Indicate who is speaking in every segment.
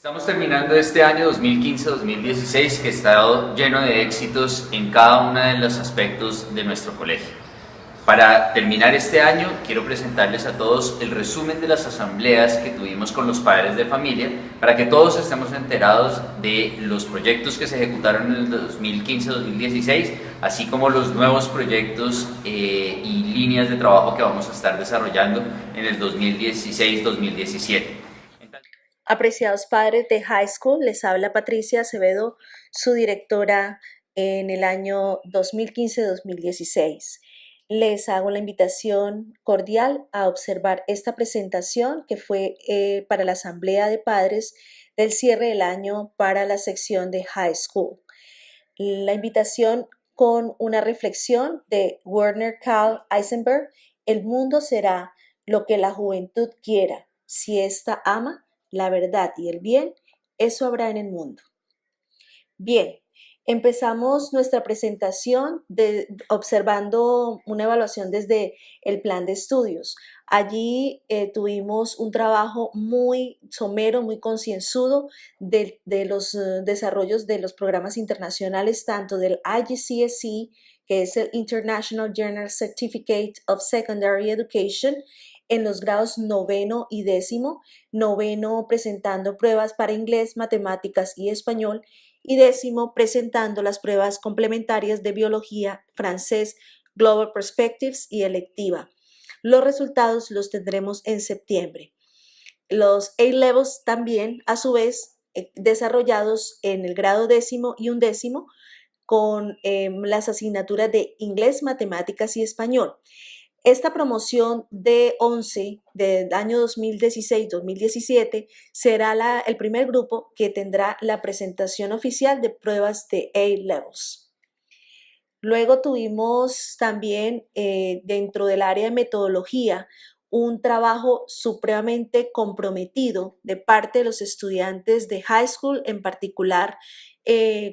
Speaker 1: Estamos terminando este año 2015-2016 que ha estado lleno de éxitos en cada uno de los aspectos de nuestro colegio. Para terminar este año, quiero presentarles a todos el resumen de las asambleas que tuvimos con los padres de familia para que todos estemos enterados de los proyectos que se ejecutaron en el 2015-2016, así como los nuevos proyectos y líneas de trabajo que vamos a estar desarrollando en el 2016-2017.
Speaker 2: Apreciados padres de High School, les habla Patricia Acevedo, su directora en el año 2015-2016. Les hago la invitación cordial a observar esta presentación que fue para la Asamblea de Padres del cierre del año para la sección de High School. La invitación con una reflexión de Werner Karl Eisenberg: el mundo será lo que la juventud quiera. Si ésta ama la verdad y el bien, eso habrá en el mundo. Bien, empezamos nuestra presentación observando una evaluación desde el plan de estudios. Allí tuvimos un trabajo muy somero, muy concienzudo de los desarrollos de los programas internacionales, tanto del IGCSE, que es el International General Certificate of Secondary Education, en los grados noveno y décimo, noveno presentando pruebas para inglés, matemáticas y español, y décimo presentando las pruebas complementarias de biología, francés, Global Perspectives y electiva. Los resultados los tendremos en septiembre. Los A-Levels también, a su vez, desarrollados en el grado décimo y undécimo con las asignaturas de inglés, matemáticas y español. Esta promoción de 11 del año 2016-2017 será el primer grupo que tendrá la presentación oficial de pruebas de A-Levels. Luego tuvimos también dentro del área de metodología un trabajo supremamente comprometido de parte de los estudiantes de high school, en particular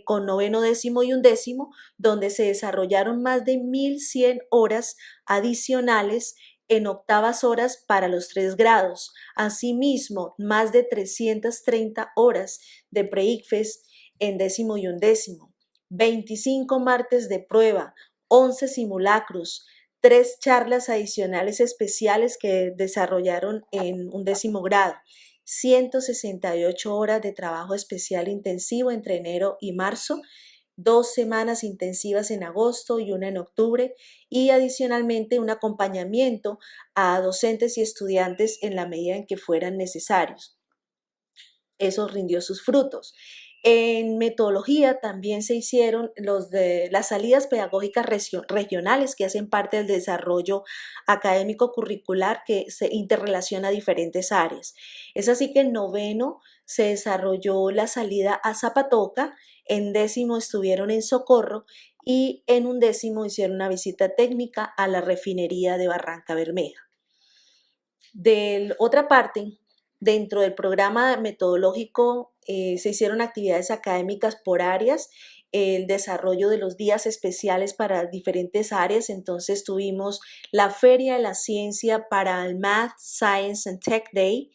Speaker 2: con noveno, décimo y undécimo, donde se desarrollaron más de 1.100 horas adicionales en octavas horas para los 3 grados. Asimismo, más de 330 horas de pre-ICFES en décimo y undécimo. 25 martes de prueba, 11 simulacros, 3 charlas adicionales especiales que desarrollaron en undécimo grado, 168 horas de trabajo especial intensivo entre enero y marzo, 2 semanas intensivas en agosto y una en octubre, y adicionalmente un acompañamiento a docentes y estudiantes en la medida en que fueran necesarios. Eso rindió sus frutos. En metodología también se hicieron las salidas pedagógicas regionales que hacen parte del desarrollo académico curricular que se interrelaciona a diferentes áreas. Es así que en noveno se desarrolló la salida a Zapatoca, en décimo estuvieron en Socorro y en undécimo hicieron una visita técnica a la refinería de Barranca Bermeja. De otra parte, dentro del programa metodológico se hicieron actividades académicas por áreas, el desarrollo de los días especiales para diferentes áreas. Entonces tuvimos la Feria de la Ciencia para el Math, Science and Tech Day,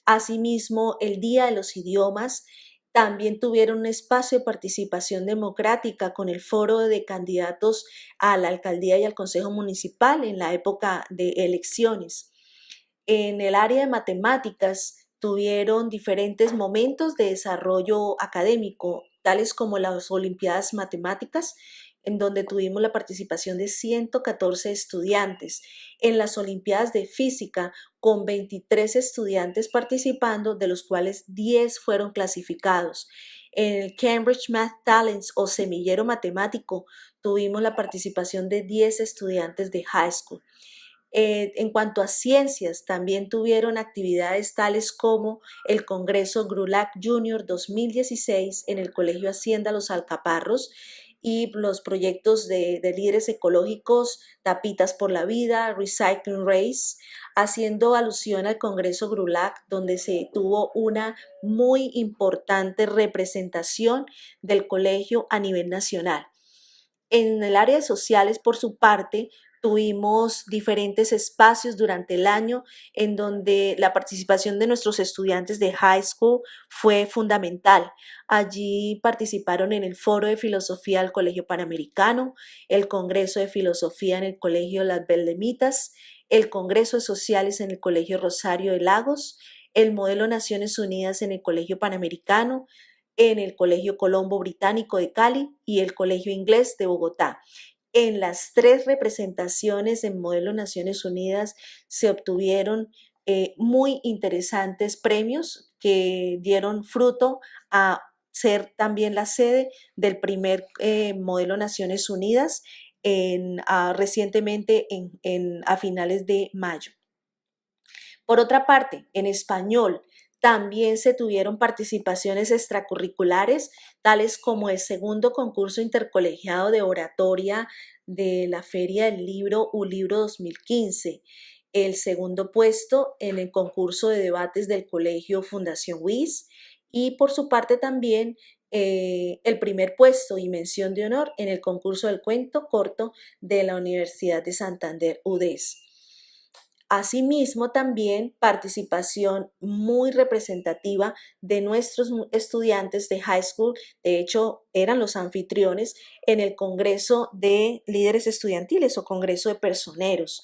Speaker 2: asimismo el Día de los Idiomas. También tuvieron un espacio de participación democrática con el foro de candidatos a la alcaldía y al consejo municipal en la época de elecciones. En el área de matemáticas tuvieron diferentes momentos de desarrollo académico, tales como las Olimpiadas Matemáticas, en donde tuvimos la participación de 114 estudiantes. En las Olimpiadas de Física, con 23 estudiantes participando, de los cuales 10 fueron clasificados. En el Cambridge Math Talents o semillero matemático, tuvimos la participación de 10 estudiantes de high school. En cuanto a ciencias, también tuvieron actividades tales como el Congreso GRULAC Junior 2016 en el Colegio Hacienda Los Alcaparros y los proyectos de líderes ecológicos Tapitas por la Vida, Recycling Race, haciendo alusión al Congreso GRULAC, donde se tuvo una muy importante representación del colegio a nivel nacional. En el área de sociales, por su parte, Tuvimos diferentes espacios durante el año en donde la participación de nuestros estudiantes de high school fue fundamental. Allí participaron en el Foro de Filosofía del Colegio Panamericano, el Congreso de Filosofía en el Colegio Las Beldemitas, el Congreso de Sociales en el Colegio Rosario de Lagos, el Modelo Naciones Unidas en el Colegio Panamericano, en el Colegio Colombo Británico de Cali y el Colegio Inglés de Bogotá. En las 3 representaciones en Modelo Naciones Unidas se obtuvieron muy interesantes premios que dieron fruto a ser también la sede del primer Modelo Naciones Unidas recientemente a finales de mayo. Por otra parte, en español también se tuvieron participaciones extracurriculares, tales como el segundo concurso intercolegiado de oratoria de la Feria del Libro ULibro 2015, el segundo puesto en el concurso de debates del Colegio Fundación WIS y por su parte también el primer puesto y mención de honor en el concurso del cuento corto de la Universidad de Santander UDES. Asimismo, también participación muy representativa de nuestros estudiantes de high school, de hecho eran los anfitriones en el Congreso de Líderes Estudiantiles o Congreso de Personeros.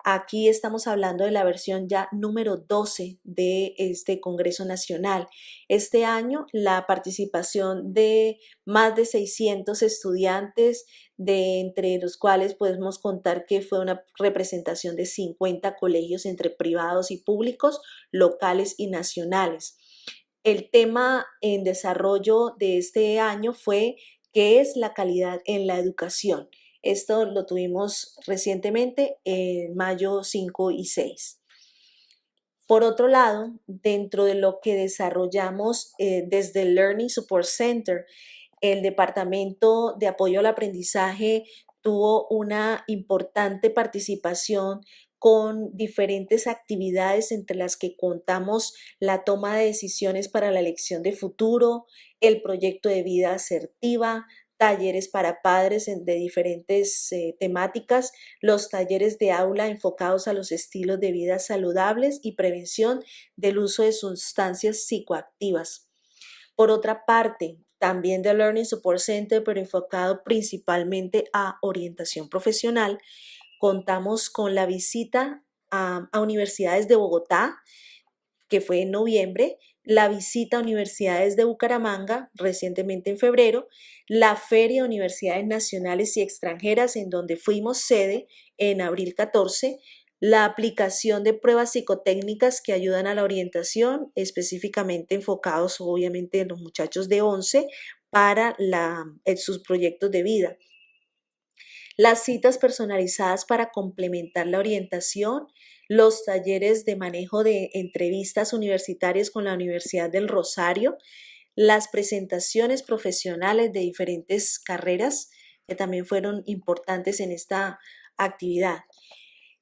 Speaker 2: Aquí estamos hablando de la versión ya número 12 de este Congreso Nacional. Este año la participación de más de 600 estudiantes, de entre los cuales podemos contar que fue una representación de 50 colegios entre privados y públicos, locales y nacionales. El tema en desarrollo de este año fue ¿qué es la calidad en la educación? Esto lo tuvimos recientemente en mayo 5 y 6. Por otro lado, dentro de lo que desarrollamos desde el Learning Support Center, el Departamento de Apoyo al Aprendizaje tuvo una importante participación con diferentes actividades entre las que contamos la toma de decisiones para la elección de futuro, el proyecto de vida asertiva, talleres para padres de diferentes temáticas, los talleres de aula enfocados a los estilos de vida saludables y prevención del uso de sustancias psicoactivas. Por otra parte, también de Learning Support Center, pero enfocado principalmente a orientación profesional, contamos con la visita a universidades de Bogotá, que fue en noviembre, la visita a universidades de Bucaramanga, recientemente en febrero, la Feria de Universidades Nacionales y Extranjeras, en donde fuimos sede en abril 14, la aplicación de pruebas psicotécnicas que ayudan a la orientación, específicamente enfocados obviamente en los muchachos de 11 para sus proyectos de vida. Las citas personalizadas para complementar la orientación, los talleres de manejo de entrevistas universitarias con la Universidad del Rosario, las presentaciones profesionales de diferentes carreras que también fueron importantes en esta actividad.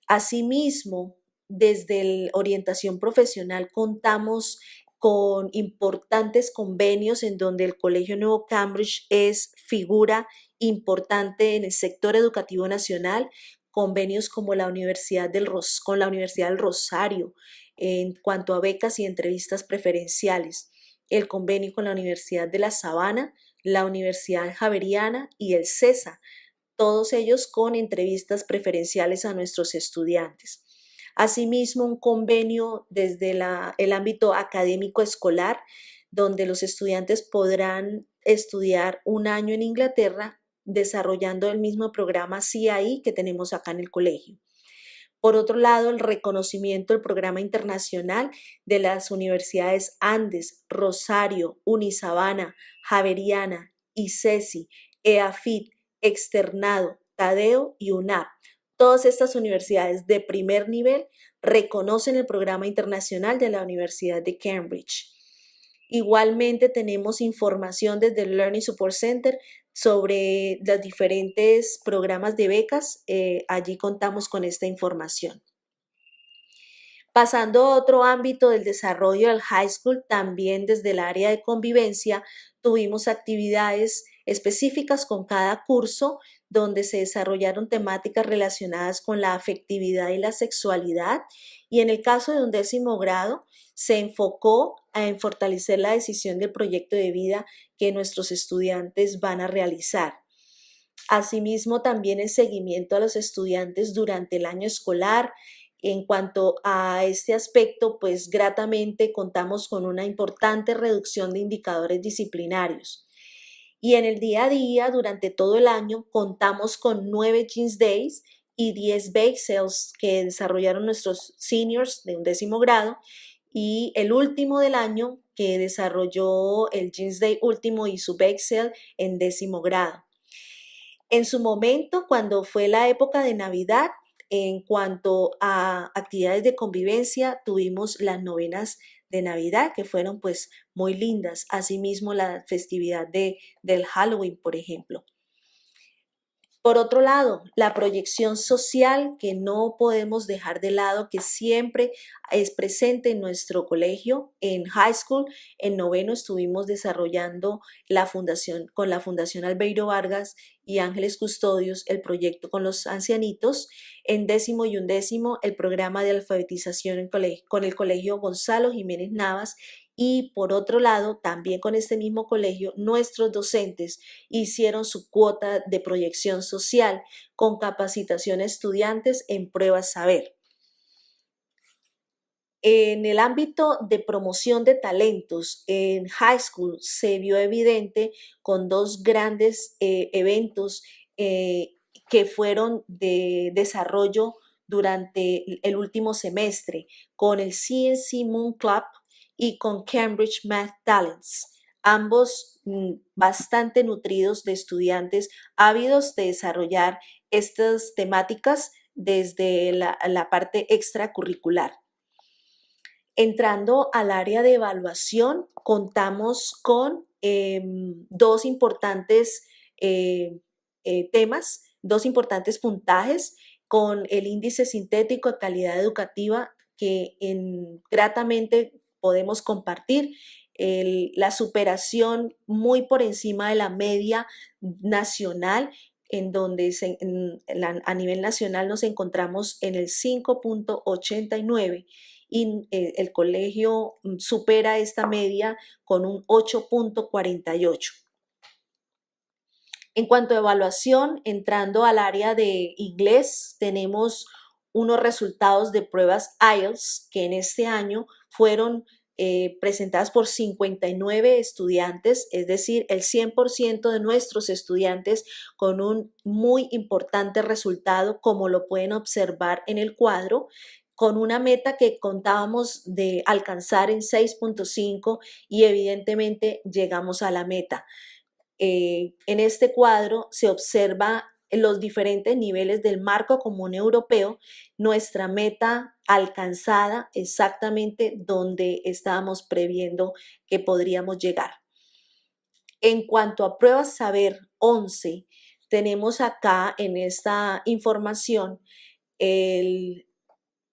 Speaker 2: Asimismo, desde la orientación profesional contamos con importantes convenios en donde el Colegio Nuevo Cambridge es figura importante en el sector educativo nacional, convenios como con la Universidad del Rosario en cuanto a becas y entrevistas preferenciales, el convenio con la Universidad de La Sabana, la Universidad Javeriana y el CESA, todos ellos con entrevistas preferenciales a nuestros estudiantes. Asimismo, un convenio desde el ámbito académico escolar, donde los estudiantes podrán estudiar un año en Inglaterra desarrollando el mismo programa CIE que tenemos acá en el colegio. Por otro lado, el reconocimiento del programa internacional de las universidades Andes, Rosario, Unisabana, Javeriana, ICESI, EAFIT, Externado, Tadeo y UNAP. Todas estas universidades de primer nivel reconocen el programa internacional de la Universidad de Cambridge. Igualmente tenemos información desde el Learning Support Center sobre los diferentes programas de becas. Allí contamos con esta información. Pasando a otro ámbito del desarrollo del high school, también desde el área de convivencia tuvimos actividades específicas con cada curso donde se desarrollaron temáticas relacionadas con la afectividad y la sexualidad. Y en el caso de 11º grado, se enfocó en fortalecer la decisión del proyecto de vida que nuestros estudiantes van a realizar. Asimismo, también el seguimiento a los estudiantes durante el año escolar. En cuanto a este aspecto, pues gratamente contamos con una importante reducción de indicadores disciplinarios. Y en el día a día, durante todo el año, contamos con 9 Jeans Days y 10 Bake Sales que desarrollaron nuestros seniors de 11º grado, y el último del año que desarrolló el Jeans Day último y su Bake Sale en 10º grado. En su momento, cuando fue la época de Navidad, en cuanto a actividades de convivencia, tuvimos las novenas de Navidad, que fueron pues muy lindas. Asimismo, la festividad del Halloween, por ejemplo. Por otro lado, la proyección social que no podemos dejar de lado, que siempre es presente en nuestro colegio. En high school, en 9º, estuvimos desarrollando con la Fundación Albeiro Vargas y Ángeles Custodios, el proyecto con los ancianitos. En 10º y 11º, el programa de alfabetización con el colegio Gonzalo Jiménez Navas. Y por otro lado, también con este mismo colegio, nuestros docentes hicieron su cuota de proyección social con capacitación a estudiantes en pruebas saber. En el ámbito de promoción de talentos, en high school se vio evidente con 2 grandes eventos que fueron de desarrollo durante el último semestre, con el CNC Moon Club y con Cambridge Math Talents, ambos bastante nutridos de estudiantes ávidos de desarrollar estas temáticas desde la parte extracurricular. Entrando al área de evaluación, contamos con 2 importantes temas, 2 importantes puntajes con el índice sintético de calidad educativa que gratamente podemos compartir. La superación muy por encima de la media nacional, en donde a nivel nacional nos encontramos en el 5.89 y el colegio supera esta media con un 8.48. En cuanto a evaluación, entrando al área de inglés, tenemos unos resultados de pruebas IELTS que en este año fueron presentadas por 59 estudiantes, es decir, el 100% de nuestros estudiantes con un muy importante resultado, como lo pueden observar en el cuadro, con una meta que contábamos de alcanzar en 6.5 y evidentemente llegamos a la meta. En este cuadro se observa los diferentes niveles del marco común europeo, nuestra meta alcanzada exactamente donde estábamos previendo que podríamos llegar. En cuanto a pruebas saber 11, tenemos acá en esta información el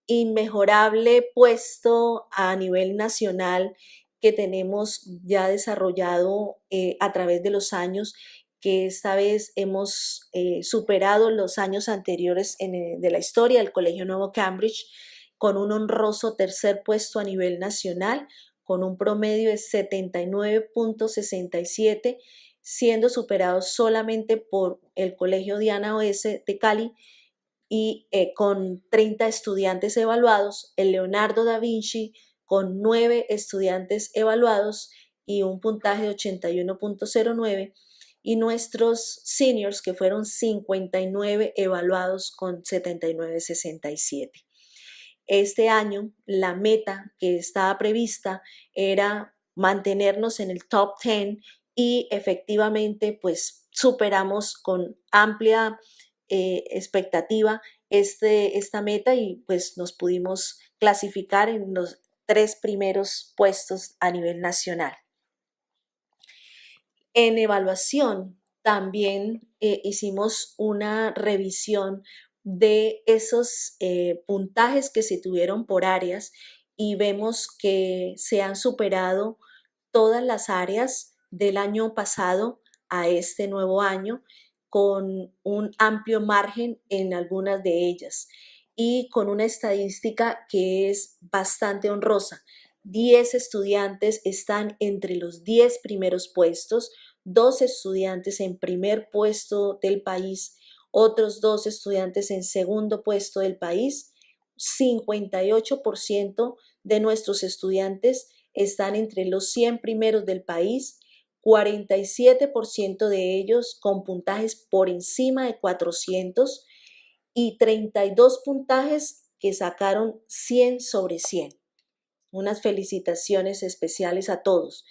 Speaker 2: inmejorable puesto a nivel nacional que tenemos ya desarrollado a través de los años, que esta vez hemos superado los años anteriores de la historia del Colegio Nuevo Cambridge, con un honroso 3er puesto a nivel nacional, con un promedio de 79.67, siendo superado solamente por el Colegio Diana Oese de Cali, y con 30 estudiantes evaluados, el Leonardo da Vinci con 9 estudiantes evaluados y un puntaje de 81.09, y nuestros seniors, que fueron 59 evaluados con 79.67. Este año la meta que estaba prevista era mantenernos en el top 10 y efectivamente pues superamos con amplia expectativa esta meta, y pues nos pudimos clasificar en los 3 primeros puestos a nivel nacional. En evaluación también hicimos una revisión de esos puntajes que se tuvieron por áreas, y vemos que se han superado todas las áreas del año pasado a este nuevo año, con un amplio margen en algunas de ellas y con una estadística que es bastante honrosa. 10 estudiantes están entre los 10 primeros puestos, 2 estudiantes en primer puesto del país, otros 2 estudiantes en segundo puesto del país. 58% de nuestros estudiantes están entre los 100 primeros del país, 47% de ellos con puntajes por encima de 400 y 32 puntajes que sacaron 100 sobre 100. Unas felicitaciones especiales a todos.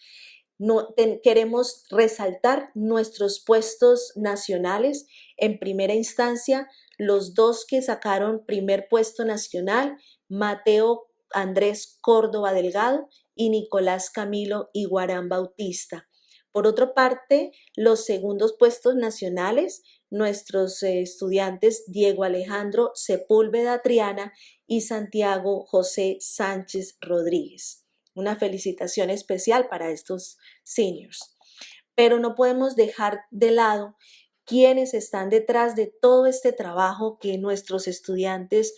Speaker 2: Queremos resaltar nuestros puestos nacionales. En primera instancia, los 2 que sacaron primer puesto nacional, Mateo Andrés Córdoba Delgado y Nicolás Camilo Iguarán Bautista. Por otra parte, los segundos puestos nacionales, nuestros estudiantes Diego Alejandro Sepúlveda Triana y Santiago José Sánchez Rodríguez. Una felicitación especial para estos seniors. Pero no podemos dejar de lado quienes están detrás de todo este trabajo que nuestros estudiantes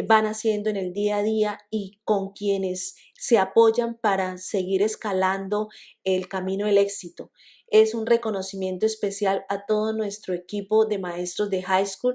Speaker 2: van haciendo en el día a día y con quienes se apoyan para seguir escalando el camino del éxito. Es un reconocimiento especial a todo nuestro equipo de maestros de high school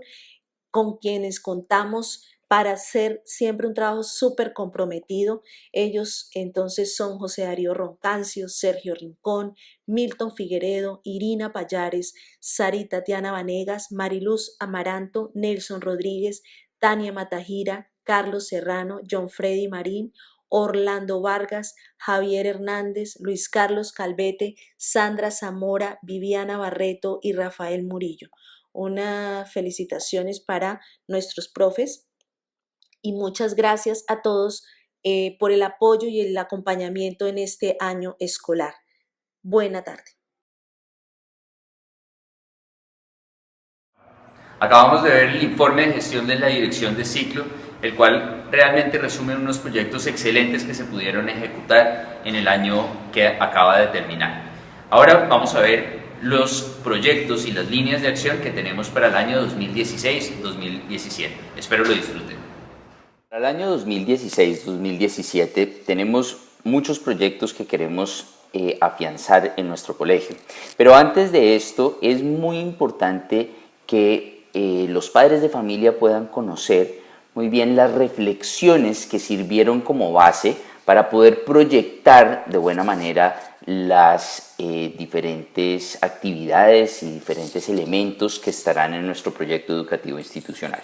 Speaker 2: con quienes contamos para hacer siempre un trabajo súper comprometido. Ellos entonces son José Darío Roncancio, Sergio Rincón, Milton Figueredo, Irina Payares, Sarita Tatiana Vanegas, Mariluz Amaranto, Nelson Rodríguez, Tania Matajira, Carlos Serrano, John Freddy Marín, Orlando Vargas, Javier Hernández, Luis Carlos Calvete, Sandra Zamora, Viviana Barreto y Rafael Murillo. Unas felicitaciones para nuestros profes y muchas gracias a todos por el apoyo y el acompañamiento en este año escolar. Buena tarde.
Speaker 1: Acabamos de ver el informe de gestión de la dirección de ciclo, el cual realmente resume unos proyectos excelentes que se pudieron ejecutar en el año que acaba de terminar. Ahora vamos a ver los proyectos y las líneas de acción que tenemos para el año 2016-2017. Espero lo disfruten.
Speaker 3: Para el año 2016-2017 tenemos muchos proyectos que queremos afianzar en nuestro colegio. Pero antes de esto es muy importante que los padres de familia puedan conocer muy bien las reflexiones que sirvieron como base para poder proyectar de buena manera las diferentes actividades y diferentes elementos que estarán en nuestro proyecto educativo institucional.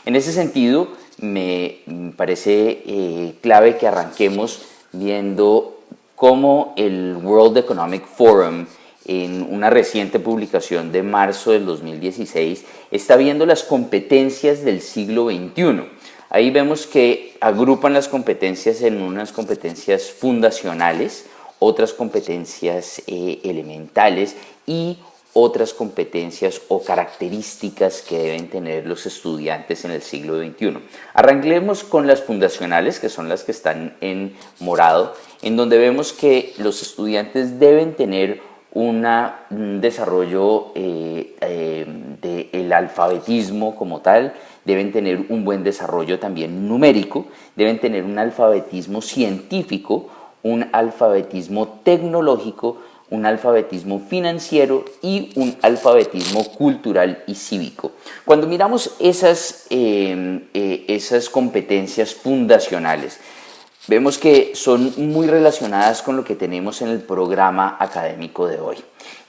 Speaker 3: En ese sentido, me parece clave que arranquemos viendo cómo el World Economic Forum, en una reciente publicación de marzo del 2016, está viendo las competencias del siglo XXI. Ahí vemos que agrupan las competencias en unas competencias fundacionales, otras competencias elementales y otras competencias o características que deben tener los estudiantes en el siglo XXI. Arranquemos con las fundacionales, que son las que están en morado, en donde vemos que los estudiantes deben tener un desarrollo del alfabetismo como tal, deben tener un buen desarrollo también numérico, deben tener un alfabetismo científico, un alfabetismo tecnológico, un alfabetismo financiero y un alfabetismo cultural y cívico. Cuando miramos esas competencias fundacionales, vemos que son muy relacionadas con lo que tenemos en el programa académico de hoy.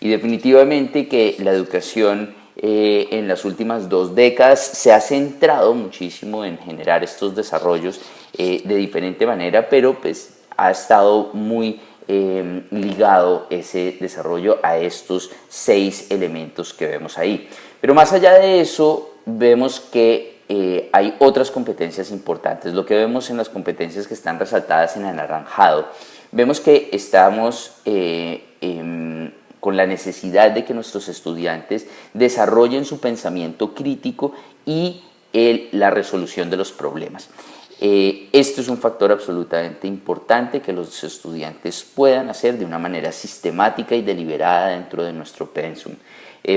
Speaker 3: Y definitivamente que la educación en las últimas 2 décadas se ha centrado muchísimo en generar estos desarrollos de diferente manera, pero pues ha estado muy ligado ese desarrollo a estos 6 elementos que vemos ahí. Pero más allá de eso, vemos que hay otras competencias importantes. Lo que vemos en las competencias que están resaltadas en anaranjado, vemos que estamos con la necesidad de que nuestros estudiantes desarrollen su pensamiento crítico y la resolución de los problemas. Esto es un factor absolutamente importante que los estudiantes puedan hacer de una manera sistemática y deliberada dentro de nuestro pensum.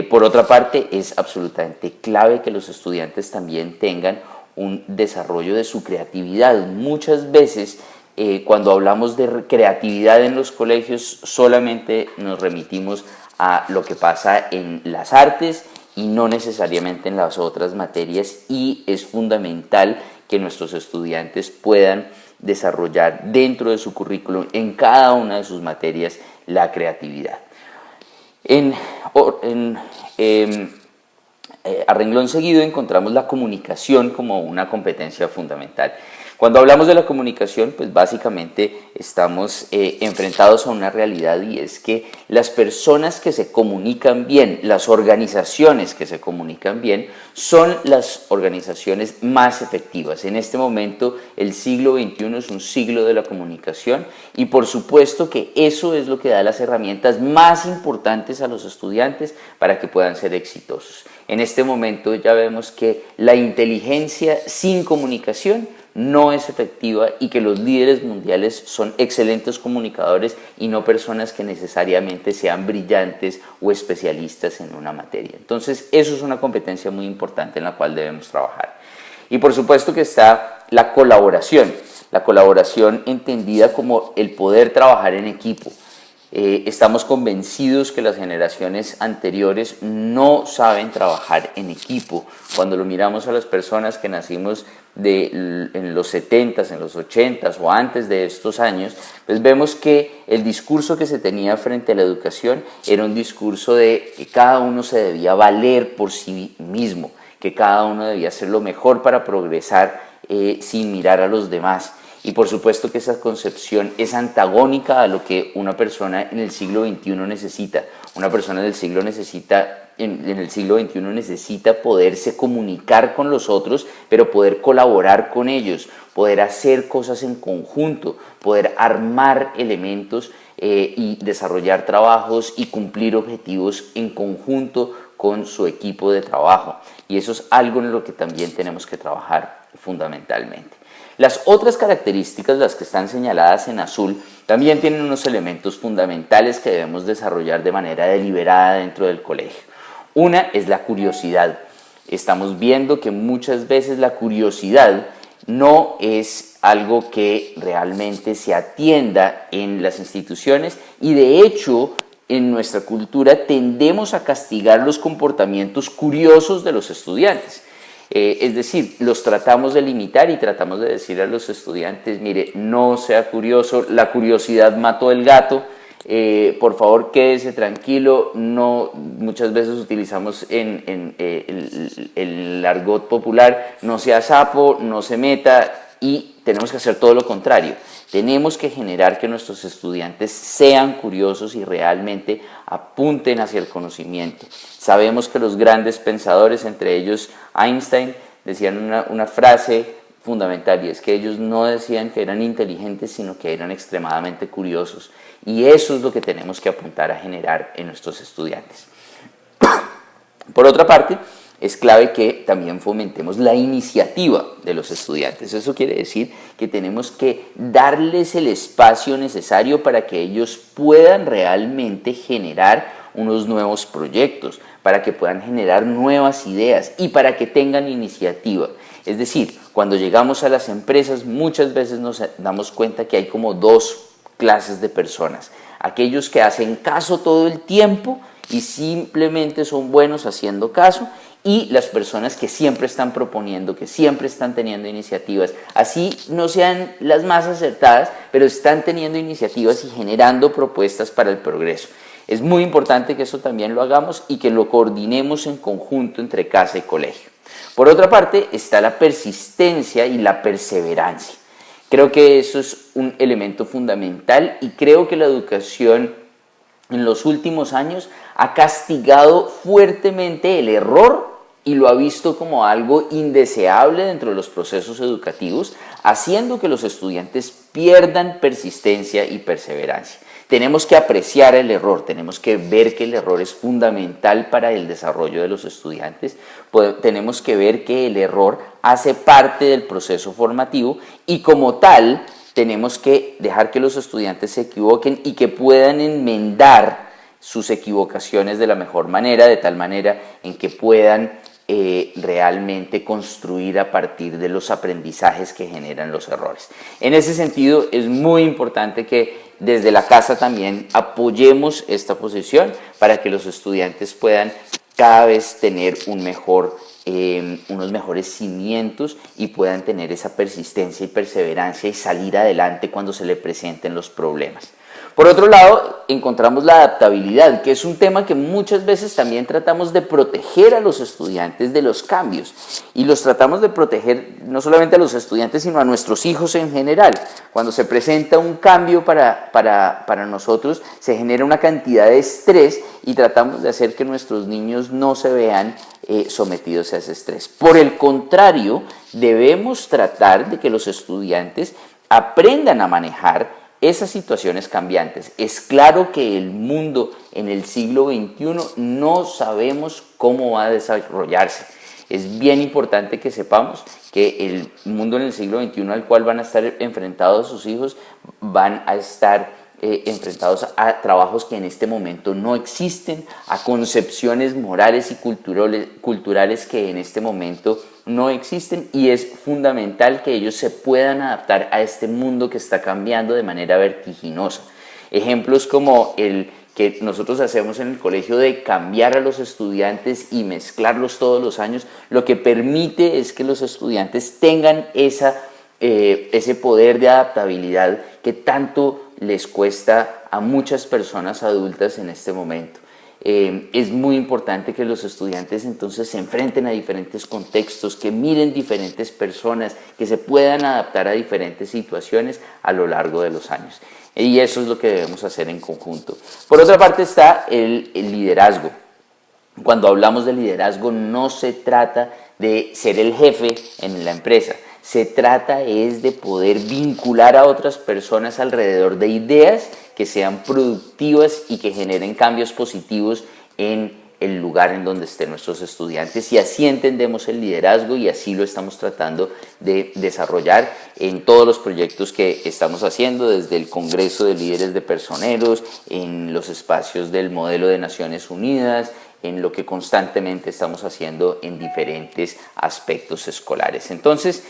Speaker 3: Por otra parte, es absolutamente clave que los estudiantes también tengan un desarrollo de su creatividad. Muchas veces cuando hablamos de creatividad en los colegios solamente nos remitimos a lo que pasa en las artes y no necesariamente en las otras materias, y es fundamental que nuestros estudiantes puedan desarrollar dentro de su currículum en cada una de sus materias la creatividad. A renglón seguido encontramos la comunicación como una competencia fundamental. Cuando hablamos de la comunicación, pues básicamente estamos enfrentados a una realidad, y es que las personas que se comunican bien, las organizaciones que se comunican bien, son las organizaciones más efectivas. En este momento el siglo XXI es un siglo de la comunicación, y por supuesto que eso es lo que da las herramientas más importantes a los estudiantes para que puedan ser exitosos. En este momento ya vemos que la inteligencia sin comunicación no es efectiva, y que los líderes mundiales son excelentes comunicadores y no personas que necesariamente sean brillantes o especialistas en una materia. Entonces, eso es una competencia muy importante en la cual debemos trabajar. Y por supuesto que está la colaboración entendida como el poder trabajar en equipo. Estamos convencidos que las generaciones anteriores no saben trabajar en equipo. Cuando lo miramos a las personas que nacimos en los 70s, en los 80s o antes de estos años, pues vemos que el discurso que se tenía frente a la educación era un discurso de que cada uno se debía valer por sí mismo, que cada uno debía hacer lo mejor para progresar sin mirar a los demás. Y por supuesto que esa concepción es antagónica a lo que una persona en el siglo XXI necesita. Una persona en el siglo XXI necesita poderse comunicar con los otros, pero poder colaborar con ellos, poder hacer cosas en conjunto, poder armar elementos y desarrollar trabajos y cumplir objetivos en conjunto con su equipo de trabajo. Y eso es algo en lo que también tenemos que trabajar fundamentalmente. Las otras características, las que están señaladas en azul, también tienen unos elementos fundamentales que debemos desarrollar de manera deliberada dentro del colegio. Una es la curiosidad. Estamos viendo que muchas veces la curiosidad no es algo que realmente se atienda en las instituciones, y de hecho en nuestra cultura tendemos a castigar los comportamientos curiosos de los estudiantes. Es decir, los tratamos de limitar y tratamos de decir a los estudiantes: mire, no sea curioso, la curiosidad mató el gato, por favor quédese tranquilo. No, muchas veces utilizamos en el argot popular: no sea sapo, no se meta, y tenemos que hacer todo lo contrario. Tenemos que generar que nuestros estudiantes sean curiosos y realmente apunten hacia el conocimiento. Sabemos que los grandes pensadores, entre ellos Einstein, decían una frase fundamental, y es que ellos no decían que eran inteligentes, sino que eran extremadamente curiosos. Y eso es lo que tenemos que apuntar a generar en nuestros estudiantes. Por otra parte, es clave que también fomentemos la iniciativa de los estudiantes. Eso quiere decir que tenemos que darles el espacio necesario para que ellos puedan realmente generar unos nuevos proyectos, para que puedan generar nuevas ideas y para que tengan iniciativa. Es decir, cuando llegamos a las empresas muchas veces nos damos cuenta que hay como dos clases de personas: aquellos que hacen caso todo el tiempo y simplemente son buenos haciendo caso, y las personas que siempre están proponiendo, que siempre están teniendo iniciativas, así no sean las más acertadas, pero están teniendo iniciativas y generando propuestas para el progreso. Es muy importante que eso también lo hagamos y que lo coordinemos en conjunto entre casa y colegio. Por otra parte está la persistencia y la perseverancia. Creo que eso es un elemento fundamental, y creo que la educación en los últimos años ha castigado fuertemente el error y lo ha visto como algo indeseable dentro de los procesos educativos, haciendo que los estudiantes pierdan persistencia y perseverancia. tenemos que apreciar el error, tenemos que ver que el error es fundamental para el desarrollo de los estudiantes, tenemos que ver que el error hace parte del proceso formativo y como tal tenemos que dejar que los estudiantes se equivoquen y que puedan enmendar sus equivocaciones de la mejor manera, de tal manera en que puedan realmente construir a partir de los aprendizajes que generan los errores. En ese sentido, es muy importante que desde la casa también apoyemos esta posición para que los estudiantes puedan cada vez tener unos mejores cimientos y puedan tener esa persistencia y perseverancia y salir adelante cuando se le presenten los problemas. Por otro lado, encontramos la adaptabilidad, que es un tema que muchas veces también tratamos de proteger a los estudiantes de los cambios. Y los tratamos de proteger no solamente a los estudiantes, sino a nuestros hijos en general. Cuando se presenta un cambio para nosotros, se genera una cantidad de estrés y tratamos de hacer que nuestros niños no se vean sometidos a ese estrés. Por el contrario, debemos tratar de que los estudiantes aprendan a manejar esas situaciones cambiantes. Es claro que el mundo en el siglo XXI no sabemos cómo va a desarrollarse. Es bien importante que sepamos que el mundo en el siglo XXI al cual van a estar enfrentados sus hijos van a estar enfrentados a trabajos que en este momento no existen, a concepciones morales y culturales que en este momento no existen y es fundamental que ellos se puedan adaptar a este mundo que está cambiando de manera vertiginosa. Ejemplos como el que nosotros hacemos en el colegio de cambiar a los estudiantes y mezclarlos todos los años, lo que permite es que los estudiantes tengan ese poder de adaptabilidad que tanto les cuesta a muchas personas adultas en este momento. Es muy importante que los estudiantes entonces se enfrenten a diferentes contextos, que miren diferentes personas, que se puedan adaptar a diferentes situaciones a lo largo de los años. Y eso es lo que debemos hacer en conjunto. Por otra parte está el liderazgo. Cuando hablamos de liderazgo no se trata de ser el jefe en la empresa. Se trata es de poder vincular a otras personas alrededor de ideas que sean productivas y que generen cambios positivos en el lugar en donde estén nuestros estudiantes. Y así entendemos el liderazgo y así lo estamos tratando de desarrollar en todos los proyectos que estamos haciendo, desde el Congreso de Líderes de Personeros, en los espacios del Modelo de Naciones Unidas, en lo que constantemente estamos haciendo en diferentes aspectos escolares. Entonces,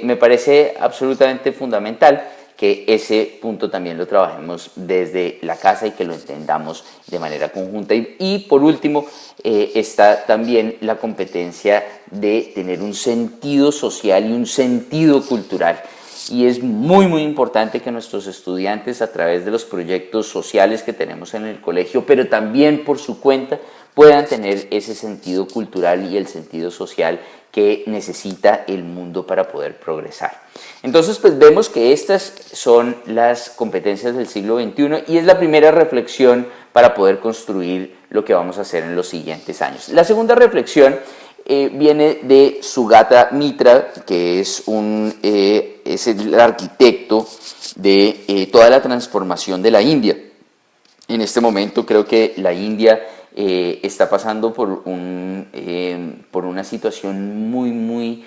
Speaker 3: me parece absolutamente fundamental que ese punto también lo trabajemos desde la casa y que lo entendamos de manera conjunta. Y por último, está también la competencia de tener un sentido social y un sentido cultural. Y es muy importante que nuestros estudiantes, a través de los proyectos sociales que tenemos en el colegio, pero también por su cuenta, puedan tener ese sentido cultural y el sentido social que necesita el mundo para poder progresar. Entonces, pues vemos que estas son las competencias del siglo XXI y es la primera reflexión para poder construir lo que vamos a hacer en los siguientes años. La segunda reflexión viene de Sugata Mitra, que es el arquitecto de toda la transformación de la India. En este momento creo que la India está pasando por una situación muy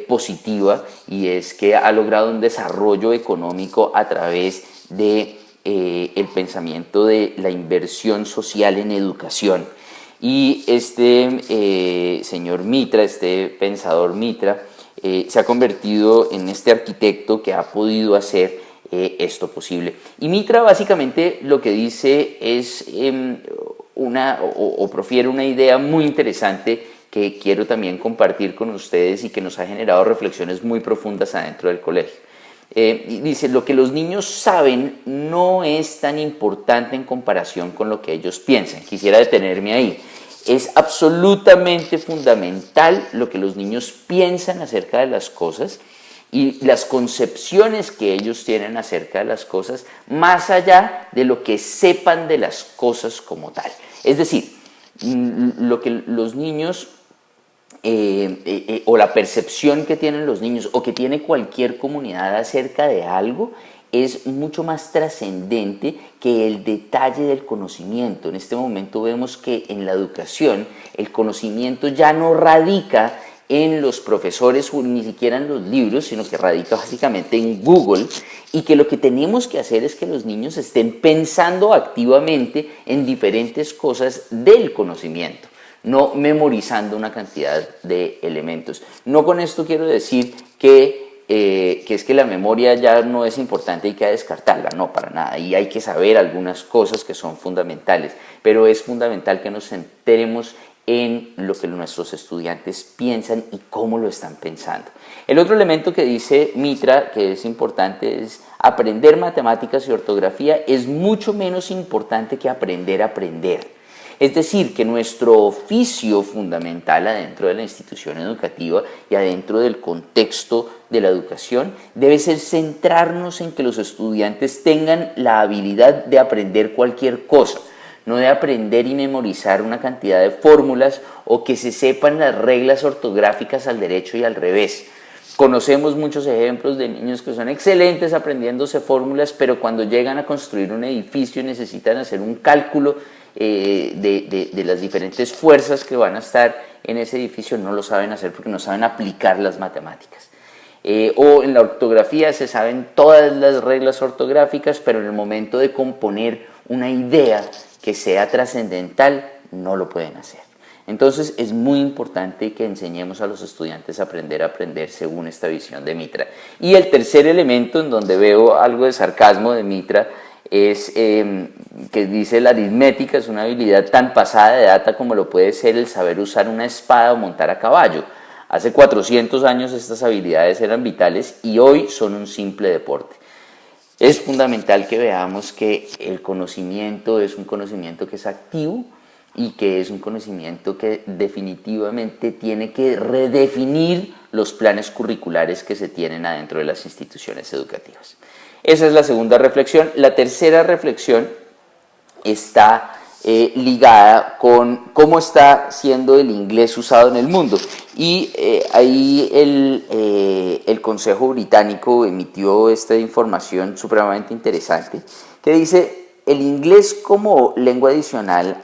Speaker 3: positiva, y es que ha logrado un desarrollo económico a través de el pensamiento de la inversión social en educación. Y este señor Mitra, este pensador Mitra, se ha convertido en este arquitecto que ha podido hacer esto posible. Y Mitra básicamente lo que dice es profiere una idea muy interesante que quiero también compartir con ustedes y que nos ha generado reflexiones muy profundas adentro del colegio. Dice, lo que los niños saben no es tan importante en comparación con lo que ellos piensan. Quisiera detenerme ahí. Es absolutamente fundamental lo que los niños piensan acerca de las cosas y las concepciones que ellos tienen acerca de las cosas, más allá de lo que sepan de las cosas como tal. Es decir, lo que los niños o la percepción que tienen los niños o que tiene cualquier comunidad acerca de algo es mucho más trascendente que el detalle del conocimiento. En este momento vemos que en la educación el conocimiento ya no radica en los profesores o ni siquiera en los libros, sino que radica básicamente en Google, y que lo que tenemos que hacer es que los niños estén pensando activamente en diferentes cosas del conocimiento, no memorizando una cantidad de elementos. No con esto quiero decir que es que la memoria ya no es importante y hay que descartarla, no, para nada, y hay que saber algunas cosas que son fundamentales, pero es fundamental que nos centremos en lo que nuestros estudiantes piensan y cómo lo están pensando. El otro elemento que dice Mitra, que es importante, es aprender matemáticas y ortografía es mucho menos importante que aprender a aprender. Es decir, que nuestro oficio fundamental adentro de la institución educativa y adentro del contexto de la educación debe ser centrarnos en que los estudiantes tengan la habilidad de aprender cualquier cosa, no de aprender y memorizar una cantidad de fórmulas o que se sepan las reglas ortográficas al derecho y al revés. Conocemos muchos ejemplos de niños que son excelentes aprendiéndose fórmulas, pero cuando llegan a construir un edificio y necesitan hacer un cálculo de las diferentes fuerzas que van a estar en ese edificio, no lo saben hacer porque no saben aplicar las matemáticas. O en la ortografía se saben todas las reglas ortográficas, pero en el momento de componer una idea que sea trascendental, no lo pueden hacer. Entonces es muy importante que enseñemos a los estudiantes a aprender según esta visión de Mitra. Y el tercer elemento en donde veo algo de sarcasmo de Mitra es que dice la aritmética es una habilidad tan pasada de data como lo puede ser el saber usar una espada o montar a caballo. Hace 400 años estas habilidades eran vitales y hoy son un simple deporte. Es fundamental que veamos que el conocimiento es un conocimiento que es activo y que es un conocimiento que definitivamente tiene que redefinir los planes curriculares que se tienen adentro de las instituciones educativas. Esa es la segunda reflexión. La tercera reflexión está ligada con cómo está siendo el inglés usado en el mundo. Y ahí el Consejo Británico emitió esta información supremamente interesante que dice el inglés como lengua adicional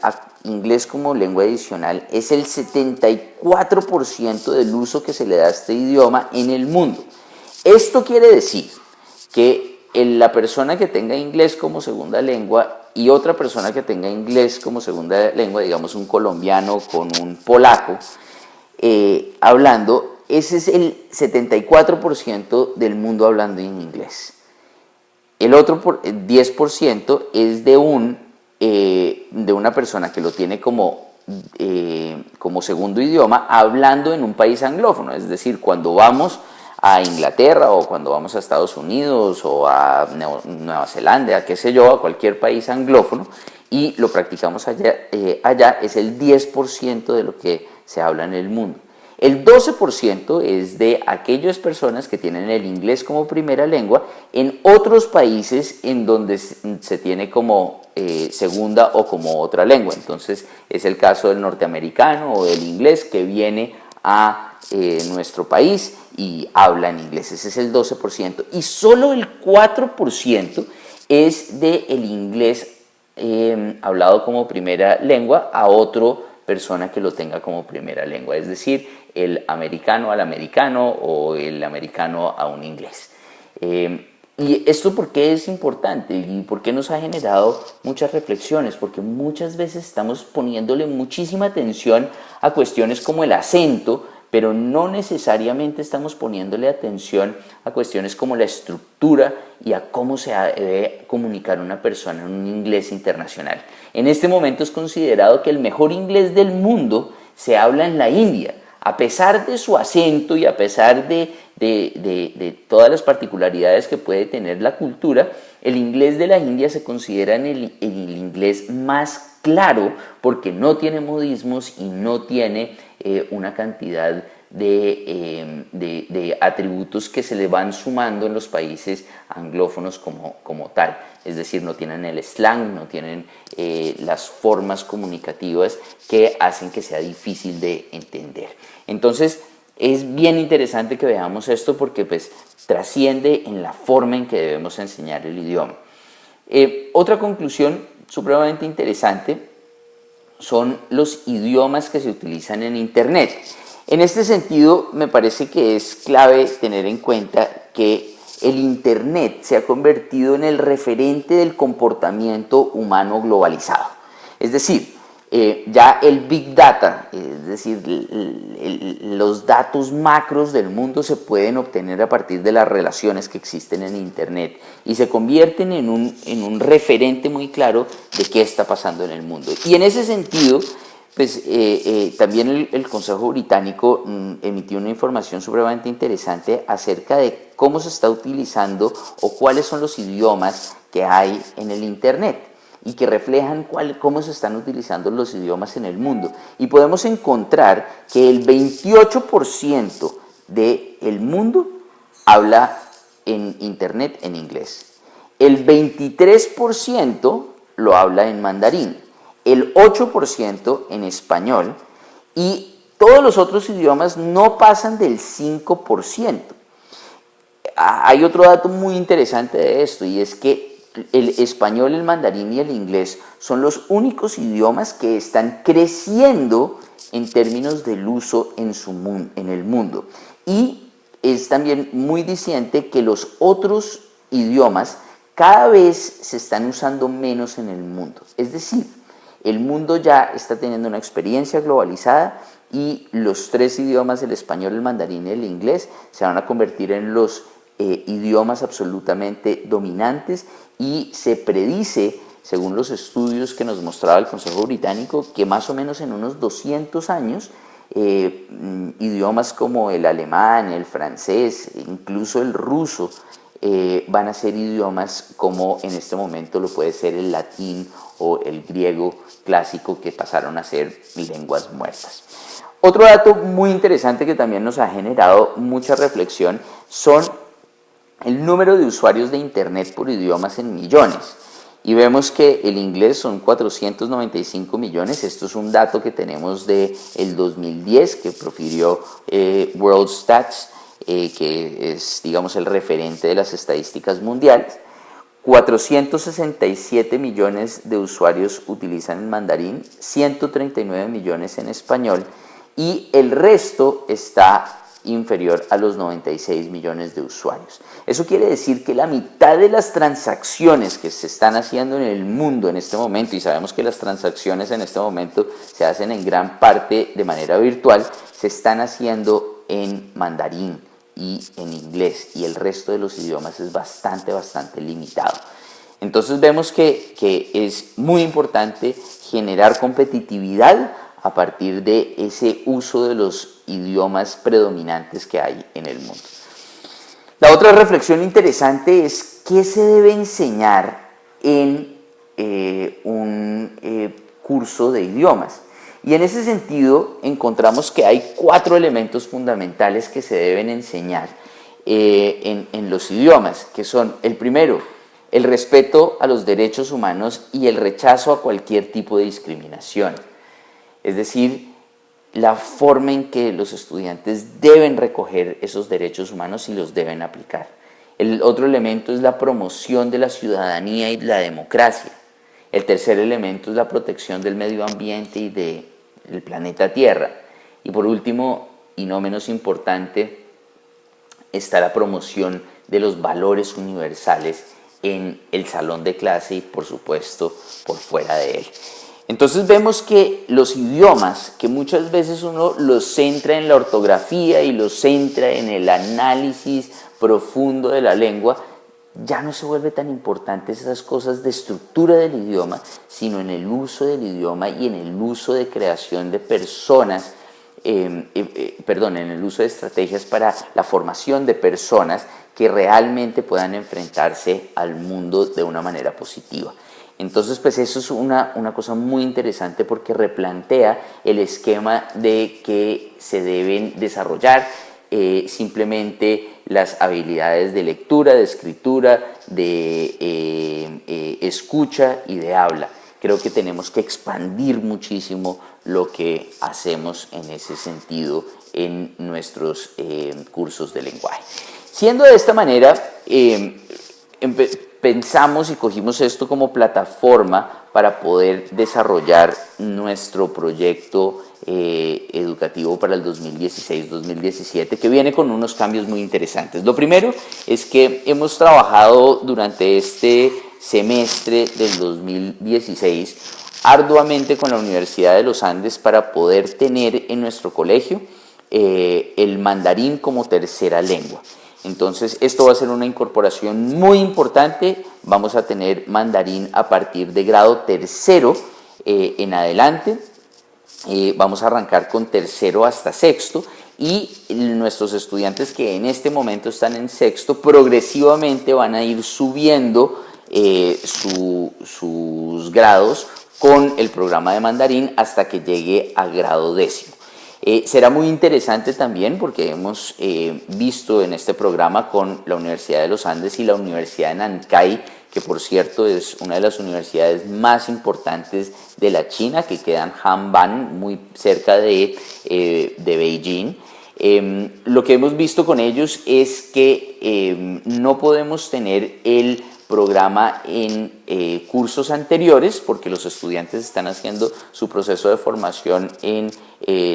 Speaker 3: es el 74% del uso que se le da a este idioma en el mundo. Esto quiere decir que la persona que tenga inglés como segunda lengua y otra persona que tenga inglés como segunda lengua, digamos un colombiano con un polaco, hablando, ese es el 74% del mundo hablando en inglés. El otro 10% es de una persona que lo tiene como segundo idioma hablando en un país anglófono, es decir, cuando vamos a Inglaterra o cuando vamos a Estados Unidos o a Nueva Zelanda, qué sé yo, a cualquier país anglófono y lo practicamos allá es el 10% de lo que se habla en el mundo. El 12% es de aquellas personas que tienen el inglés como primera lengua en otros países en donde se tiene como segunda o como otra lengua. Entonces es el caso del norteamericano o del inglés que viene a nuestro país y habla en inglés. Ese es el 12%. Y solo el 4% es del inglés hablado como primera lengua a otra persona que lo tenga como primera lengua. Es decir, el americano al americano o el americano a un inglés. ¿Y esto por qué es importante? ¿Y por qué nos ha generado muchas reflexiones? Porque muchas veces estamos poniéndole muchísima atención a cuestiones como el acento, pero no necesariamente estamos poniéndole atención a cuestiones como la estructura y a cómo se debe comunicar una persona en un inglés internacional. En este momento es considerado que el mejor inglés del mundo se habla en la India. A pesar de su acento y a pesar de todas las particularidades que puede tener la cultura, el inglés de la India se considera el inglés más claro porque no tiene modismos y no tiene una cantidad de atributos que se le van sumando en los países anglófonos como tal. Es decir, no tienen el slang, no tienen las formas comunicativas que hacen que sea difícil de entender. Entonces, es bien interesante que veamos esto porque pues trasciende en la forma en que debemos enseñar el idioma. Otra conclusión supremamente interesante son los idiomas que se utilizan en Internet. En este sentido, me parece que es clave tener en cuenta que el Internet se ha convertido en el referente del comportamiento humano globalizado. Es decir, ya el Big Data, es decir, los datos macros del mundo se pueden obtener a partir de las relaciones que existen en Internet y se convierten en un referente muy claro de qué está pasando en el mundo. Y en ese sentido, pues también el Consejo Británico emitió una información supremamente interesante acerca de cómo se está utilizando o cuáles son los idiomas que hay en el Internet y que reflejan cómo se están utilizando los idiomas en el mundo. Y podemos encontrar que el 28% del mundo habla en Internet en inglés. El 23% lo habla en mandarín, el 8% en español y todos los otros idiomas no pasan del 5%. Hay otro dato muy interesante de esto y es que el español, el mandarín y el inglés son los únicos idiomas que están creciendo en términos del uso en el mundo. Y es también muy diciente que los otros idiomas cada vez se están usando menos en el mundo. Es decir, el mundo ya está teniendo una experiencia globalizada y los tres idiomas, el español, el mandarín y el inglés, se van a convertir en los idiomas absolutamente dominantes y se predice, según los estudios que nos mostraba el Consejo Británico, que más o menos en unos 200 años idiomas como el alemán, el francés, incluso el ruso, van a ser idiomas como en este momento lo puede ser el latín o el griego clásico, que pasaron a ser lenguas muertas. Otro dato muy interesante que también nos ha generado mucha reflexión son el número de usuarios de Internet por idiomas en millones. Y vemos que el inglés son 495 millones. Esto es un dato que tenemos del 2010 que profirió World Stats, que es, digamos, el referente de las estadísticas mundiales. 467 millones de usuarios utilizan el mandarín, 139 millones en español y el resto está inferior a los 96 millones de usuarios. Eso quiere decir que la mitad de las transacciones que se están haciendo en el mundo en este momento, y sabemos que las transacciones en este momento se hacen en gran parte de manera virtual, se están haciendo en mandarín y en inglés, y el resto de los idiomas es bastante limitado. Entonces vemos que es muy importante generar competitividad a partir de ese uso de los idiomas predominantes que hay en el mundo. La otra reflexión interesante es qué se debe enseñar en un curso de idiomas. Y en ese sentido encontramos que hay 4 elementos fundamentales que se deben enseñar en los idiomas, que son: el primero, el respeto a los derechos humanos y el rechazo a cualquier tipo de discriminación. Es decir, la forma en que los estudiantes deben recoger esos derechos humanos y los deben aplicar. El otro elemento es la promoción de la ciudadanía y la democracia. El tercer elemento es la protección del medio ambiente y del planeta Tierra. Y por último, y no menos importante, está la promoción de los valores universales en el salón de clase y, por supuesto, por fuera de él. Entonces vemos que los idiomas, que muchas veces uno los centra en la ortografía y los centra en el análisis profundo de la lengua, ya no se vuelve tan importante esas cosas de estructura del idioma, sino en el uso del idioma y en el uso de creación de personas, en el uso de estrategias para la formación de personas que realmente puedan enfrentarse al mundo de una manera positiva. Entonces, pues eso es una cosa muy interesante porque replantea el esquema de que se deben desarrollar simplemente las habilidades de lectura, de escritura, de escucha y de habla. creo que tenemos que expandir muchísimo lo que hacemos en ese sentido en nuestros cursos de lenguaje. Siendo de esta manera, pensamos y cogimos esto como plataforma para poder desarrollar nuestro proyecto educativo para el 2016-2017, que viene con unos cambios muy interesantes. Lo primero es que hemos trabajado durante este semestre del 2016 arduamente con la Universidad de los Andes para poder tener en nuestro colegio el mandarín como tercera lengua. Entonces esto va a ser una incorporación muy importante. Vamos a tener mandarín a partir de grado tercero en adelante. Vamos a arrancar con tercero hasta sexto, y nuestros estudiantes que en este momento están en sexto progresivamente van a ir subiendo sus grados con el programa de mandarín hasta que llegue a grado décimo. Será muy interesante también porque hemos visto en este programa con la Universidad de los Andes y la Universidad de Nankai, que por cierto es una de las universidades más importantes de la China, que queda en Hanban, muy cerca de Beijing. Lo que hemos visto con ellos es que no podemos tener el programa en cursos anteriores porque los estudiantes están haciendo su proceso de formación en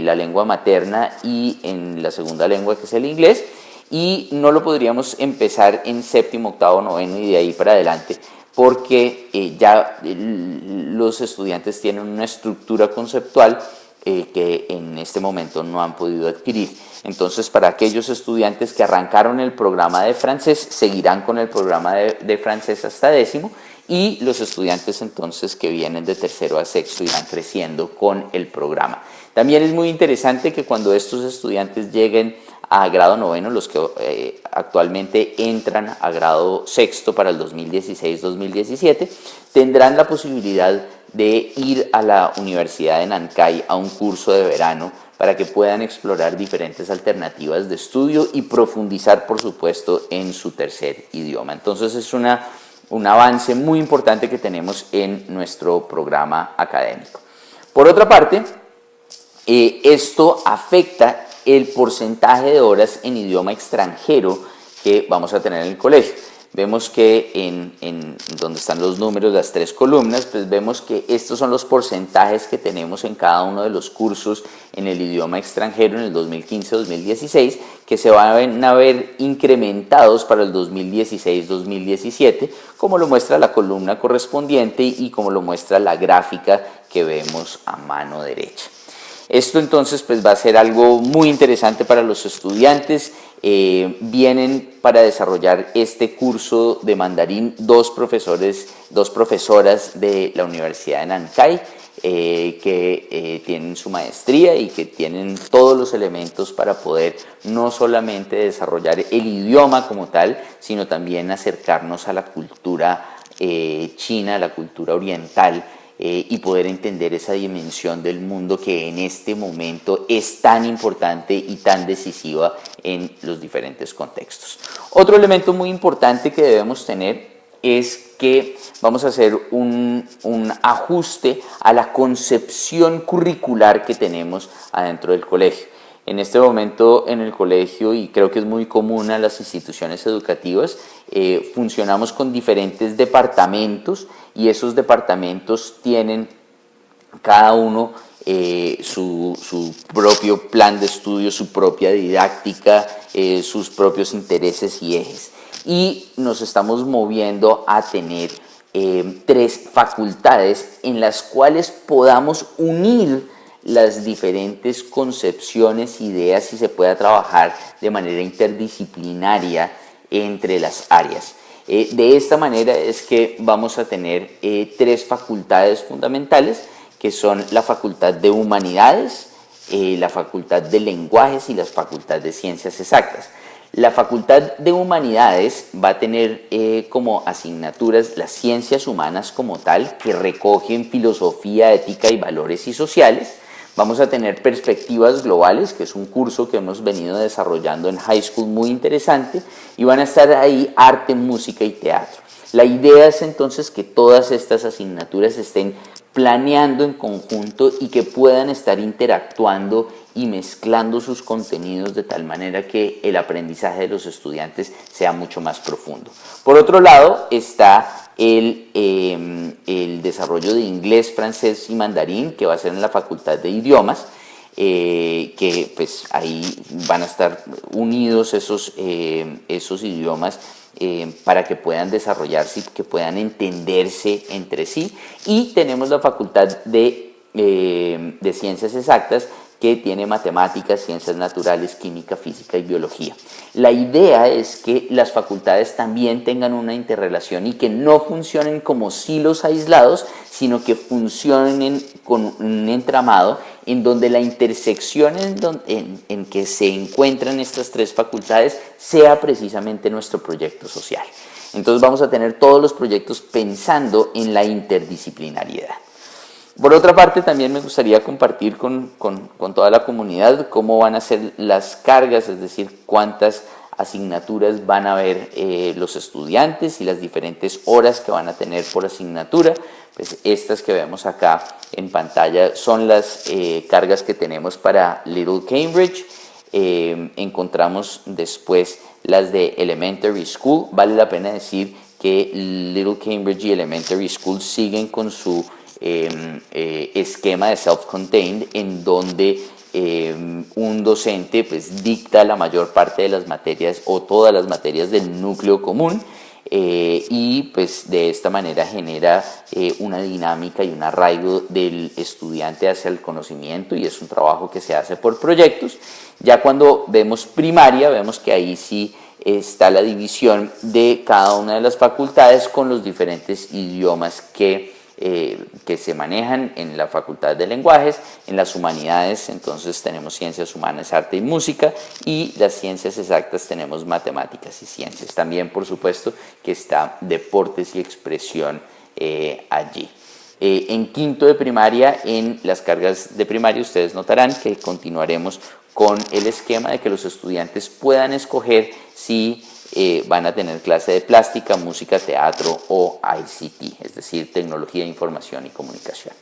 Speaker 3: la lengua materna y en la segunda lengua, que es el inglés, y no lo podríamos empezar en séptimo, octavo, noveno y de ahí para adelante porque ya los estudiantes tienen una estructura conceptual que en este momento no han podido adquirir. Entonces, para aquellos estudiantes que arrancaron el programa de francés, seguirán con el programa de francés hasta décimo, y los estudiantes entonces que vienen de tercero a sexto irán creciendo con el programa. También es muy interesante que cuando estos estudiantes lleguen a grado noveno, los que actualmente entran a grado sexto para el 2016-2017, tendrán la posibilidad de ir a la Universidad de Nankai a un curso de verano para que puedan explorar diferentes alternativas de estudio y profundizar, por supuesto, en su tercer idioma. Entonces es un avance muy importante que tenemos en nuestro programa académico. Por otra parte, esto afecta el porcentaje de horas en idioma extranjero que vamos a tener en el colegio. Vemos que en donde están los números, las tres columnas, pues vemos que estos son los porcentajes que tenemos en cada uno de los cursos en el idioma extranjero en el 2015-2016, que se van a ver incrementados para el 2016-2017, como lo muestra la columna correspondiente y como lo muestra la gráfica que vemos a mano derecha. Esto entonces pues va a ser algo muy interesante para los estudiantes. Vienen para desarrollar este curso de mandarín dos profesoras de la Universidad de Nankai que tienen su maestría y que tienen todos los elementos para poder no solamente desarrollar el idioma como tal, sino también acercarnos a la cultura china, a la cultura oriental, y poder entender esa dimensión del mundo que en este momento es tan importante y tan decisiva en los diferentes contextos. Otro elemento muy importante que debemos tener es que vamos a hacer un ajuste a la concepción curricular que tenemos adentro del colegio. En este momento en el colegio, y creo que es muy común a las instituciones educativas, funcionamos con diferentes departamentos, y esos departamentos tienen cada uno su propio plan de estudio, su propia didáctica, sus propios intereses y ejes. Y nos estamos moviendo a tener tres facultades en las cuales podamos unir las diferentes concepciones, ideas, y se pueda trabajar de manera interdisciplinaria entre las áreas. De esta manera es que vamos a tener tres facultades fundamentales, que son la Facultad de Humanidades, la Facultad de Lenguajes y la Facultad de Ciencias Exactas. La Facultad de Humanidades va a tener como asignaturas las ciencias humanas como tal, que recogen filosofía, ética y valores y sociales. Vamos a tener perspectivas globales, que es un curso que hemos venido desarrollando en high school muy interesante, y van a estar ahí arte, música y teatro. La idea es entonces que todas estas asignaturas estén planeando en conjunto y que puedan estar interactuando y mezclando sus contenidos de tal manera que el aprendizaje de los estudiantes sea mucho más profundo. Por otro lado está el desarrollo de inglés, francés y mandarín, que va a ser en la Facultad de Idiomas, que pues ahí van a estar unidos esos idiomas para que puedan desarrollarse y que puedan entenderse entre sí. Y tenemos la Facultad de Ciencias Exactas, que tiene matemáticas, ciencias naturales, química, física y biología. La idea es que las facultades también tengan una interrelación y que no funcionen como silos aislados, sino que funcionen con un entramado en donde la intersección en que se encuentran estas tres facultades sea precisamente nuestro proyecto social. Entonces vamos a tener todos los proyectos pensando en la interdisciplinariedad. Por otra parte, también me gustaría compartir con toda la comunidad cómo van a ser las cargas, es decir, cuántas asignaturas van a ver los estudiantes y las diferentes horas que van a tener por asignatura. Pues estas que vemos acá en pantalla son las cargas que tenemos para Little Cambridge. Encontramos después las de Elementary School. Vale la pena decir que Little Cambridge y Elementary School siguen con su esquema de self-contained, en donde un docente pues dicta la mayor parte de las materias o todas las materias del núcleo común, y pues de esta manera genera una dinámica y un arraigo del estudiante hacia el conocimiento, y es un trabajo que se hace por proyectos. Ya cuando vemos primaria, vemos que ahí sí está la división de cada una de las facultades con los diferentes idiomas que se manejan en la Facultad de Lenguajes. En las humanidades entonces tenemos ciencias humanas, arte y música, y las ciencias exactas tenemos matemáticas y ciencias. También por supuesto que está deportes y expresión allí. En quinto de primaria, en las cargas de primaria, ustedes notarán que continuaremos con el esquema de que los estudiantes puedan escoger si van a tener clase de plástica, música, teatro o ICT, es decir, tecnología, información y comunicación.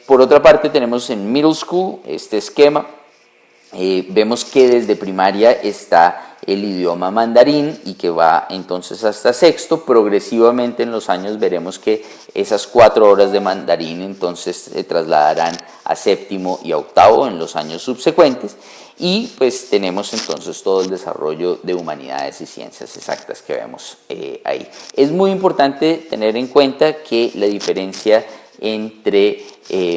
Speaker 3: Por otra parte, tenemos en Middle School este esquema. Vemos que desde primaria está el idioma mandarín y que va entonces hasta sexto. Progresivamente en los años veremos que esas 4 horas de mandarín entonces se trasladarán a séptimo y a octavo en los años subsecuentes. Y pues tenemos entonces todo el desarrollo de humanidades y ciencias exactas que vemos ahí. Es muy importante tener en cuenta que la diferencia entre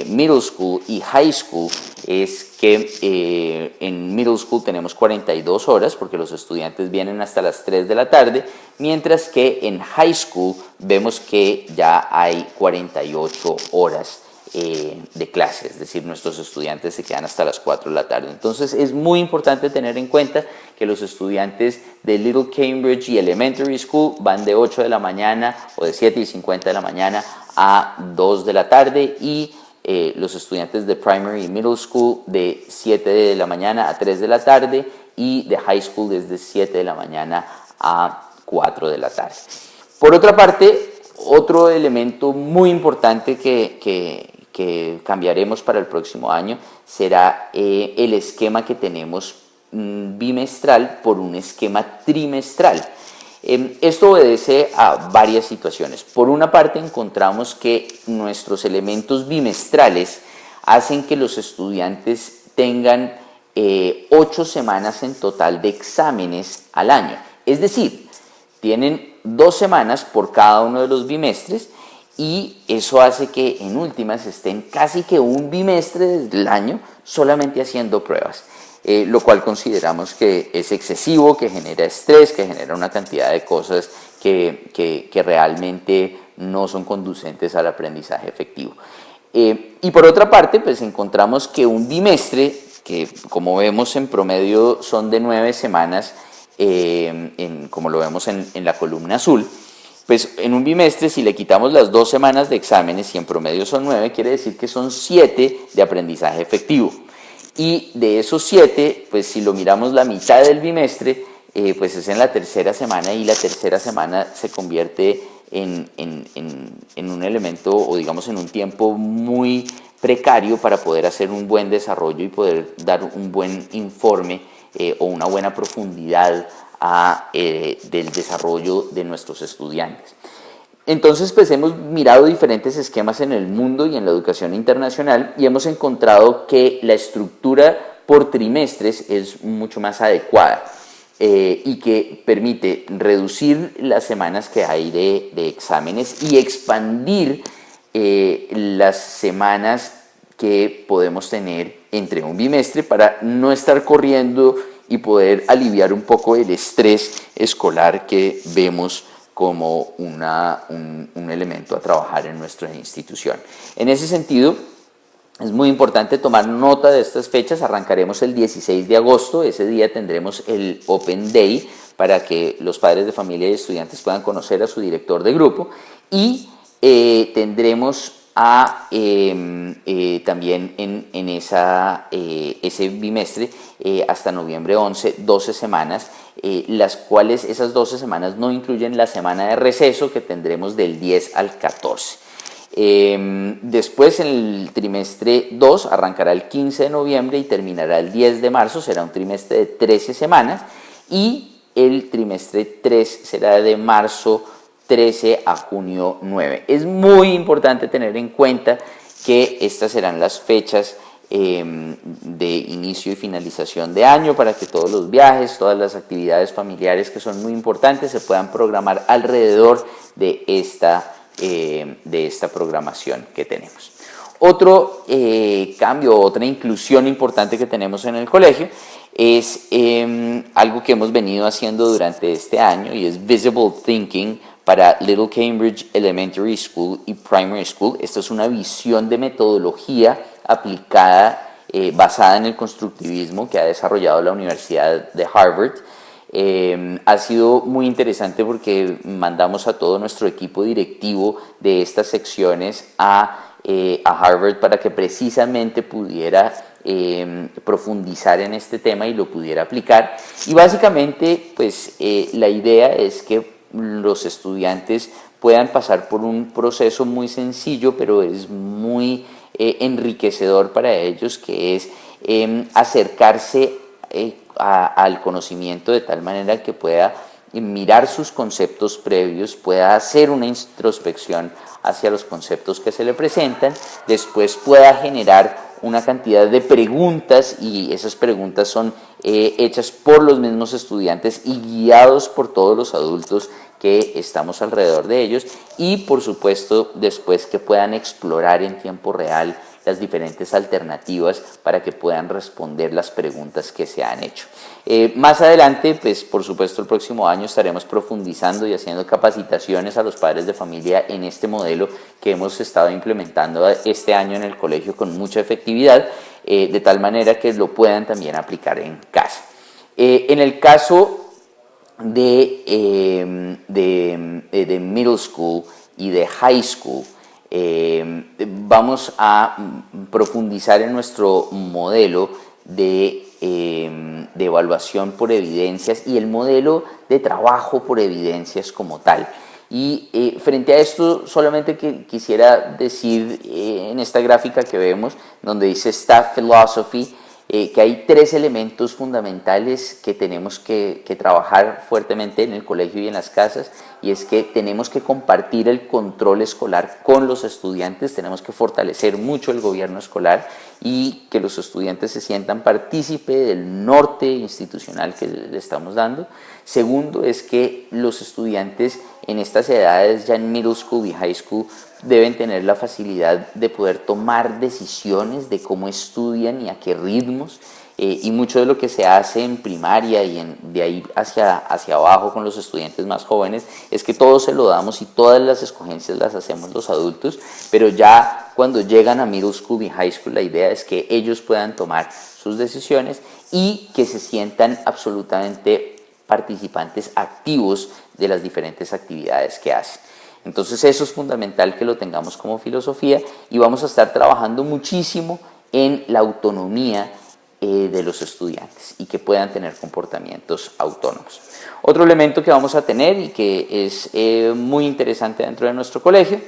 Speaker 3: middle school y high school es que en middle school tenemos 42 horas porque los estudiantes vienen hasta las 3 de la tarde, mientras que en high school vemos que ya hay 48 horas de clase, es decir, nuestros estudiantes se quedan hasta las 4 de la tarde. Entonces es muy importante tener en cuenta que los estudiantes de Little Cambridge y Elementary School van de 8 de la mañana o de 7:50 de la mañana a 2 de la tarde, y los estudiantes de Primary y Middle School de 7 de la mañana a 3 de la tarde, y de High School desde 7 de la mañana a 4 de la tarde. Por otra parte, otro elemento muy importante que cambiaremos para el próximo año será el esquema que tenemos bimestral por un esquema trimestral. Esto obedece a varias situaciones. Por una parte, encontramos que nuestros elementos bimestrales hacen que los estudiantes tengan 8 semanas en total de exámenes al año. Es decir, tienen 2 semanas por cada uno de los bimestres, y eso hace que en últimas estén casi que un bimestre del año solamente haciendo pruebas, lo cual consideramos que es excesivo, que genera estrés, que genera una cantidad de cosas que realmente no son conducentes al aprendizaje efectivo. Y por otra parte, pues encontramos que un bimestre, que como vemos en promedio son de 9 semanas, como lo vemos en la columna azul, pues en un bimestre, si le quitamos las 2 semanas de exámenes y en promedio son 9, quiere decir que son 7 de aprendizaje efectivo. Y de esos 7, pues si lo miramos la mitad del bimestre, pues es en la tercera semana, y la tercera semana se convierte en un elemento o digamos en un tiempo muy precario para poder hacer un buen desarrollo y poder dar un buen informe o una buena profundidad del desarrollo de nuestros estudiantes. Entonces, pues hemos mirado diferentes esquemas en el mundo y en la educación internacional y hemos encontrado que la estructura por trimestres es mucho más adecuada y que permite reducir las semanas que hay de exámenes y expandir las semanas que podemos tener entre un bimestre para no estar corriendo y poder aliviar un poco el estrés escolar que vemos como un elemento a trabajar en nuestra institución. En ese sentido, es muy importante tomar nota de estas fechas. Arrancaremos el 16 de agosto, ese día tendremos el Open Day para que los padres de familia y estudiantes puedan conocer a su director de grupo y tendremos también en ese bimestre hasta noviembre 11, 12 semanas, las cuales esas 12 semanas no incluyen la semana de receso que tendremos del 10 al 14. Después en el trimestre 2 arrancará el 15 de noviembre y terminará el 10 de marzo, será un trimestre de 13 semanas y el trimestre 3 será de marzo 13 a junio 9. Es muy importante tener en cuenta que estas serán las fechas de inicio y finalización de año para que todos los viajes, todas las actividades familiares que son muy importantes se puedan programar alrededor de esta programación que tenemos. Otro cambio, otra inclusión importante que tenemos en el colegio es algo que hemos venido haciendo durante este año y es Visible Thinking para Little Cambridge Elementary School y Primary School. Esta es una visión de metodología aplicada basada en el constructivismo que ha desarrollado la Universidad de Harvard. Ha sido muy interesante porque mandamos a todo nuestro equipo directivo de estas secciones a Harvard para que precisamente pudiera profundizar en este tema y lo pudiera aplicar. Y básicamente, pues la idea es que los estudiantes puedan pasar por un proceso muy sencillo, pero es muy enriquecedor para ellos, que es acercarse al conocimiento de tal manera que pueda mirar sus conceptos previos, pueda hacer una introspección hacia los conceptos que se le presentan, después pueda generar una cantidad de preguntas y esas preguntas son hechas por los mismos estudiantes y guiados por todos los adultos que estamos alrededor de ellos y por supuesto después que puedan explorar en tiempo real las diferentes alternativas para que puedan responder las preguntas que se han hecho. Más adelante, pues por supuesto el próximo año estaremos profundizando y haciendo capacitaciones a los padres de familia en este modelo que hemos estado implementando este año en el colegio con mucha efectividad, de tal manera que lo puedan también aplicar en casa. En el caso de middle school y de high school, vamos a profundizar en nuestro modelo de evaluación por evidencias y el modelo de trabajo por evidencias como tal. Y frente a esto solamente quisiera decir en esta gráfica que vemos donde dice Staff Philosophy, que hay tres elementos fundamentales que tenemos que trabajar fuertemente en el colegio y en las casas, y es que tenemos que compartir el control escolar con los estudiantes, tenemos que fortalecer mucho el gobierno escolar y que los estudiantes se sientan partícipe del norte institucional que le estamos dando. Segundo es que los estudiantes en estas edades, ya en middle school y high school, deben tener la facilidad de poder tomar decisiones de cómo estudian y a qué ritmos, y mucho de lo que se hace en primaria y de ahí hacia abajo con los estudiantes más jóvenes es que todo se lo damos y todas las escogencias las hacemos los adultos, pero ya cuando llegan a middle school y high school la idea es que ellos puedan tomar sus decisiones y que se sientan absolutamente participantes activos de las diferentes actividades que hacen. Entonces eso es fundamental que lo tengamos como filosofía y vamos a estar trabajando muchísimo en la autonomía de los estudiantes y que puedan tener comportamientos autónomos. Otro elemento que vamos a tener y que es muy interesante dentro de nuestro colegio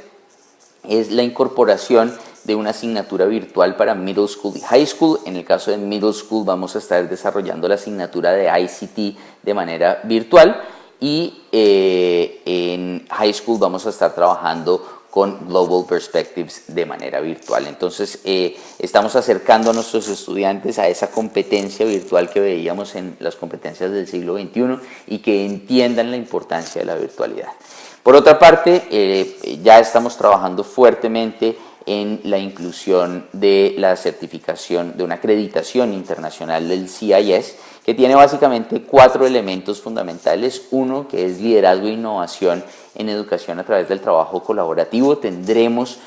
Speaker 3: es la incorporación de una asignatura virtual para middle school y high school. En el caso de middle school vamos a estar desarrollando la asignatura de ICT de manera virtual y en high school vamos a estar trabajando con Global Perspectives de manera virtual. Entonces estamos acercando a nuestros estudiantes a esa competencia virtual que veíamos en las competencias del siglo XXI y que entiendan la importancia de la virtualidad. Por otra parte, ya estamos trabajando fuertemente en la inclusión de la certificación, de una acreditación internacional del CIS, que tiene básicamente 4 elementos fundamentales. Uno, que es liderazgo e innovación en educación a través del trabajo colaborativo. Tendremos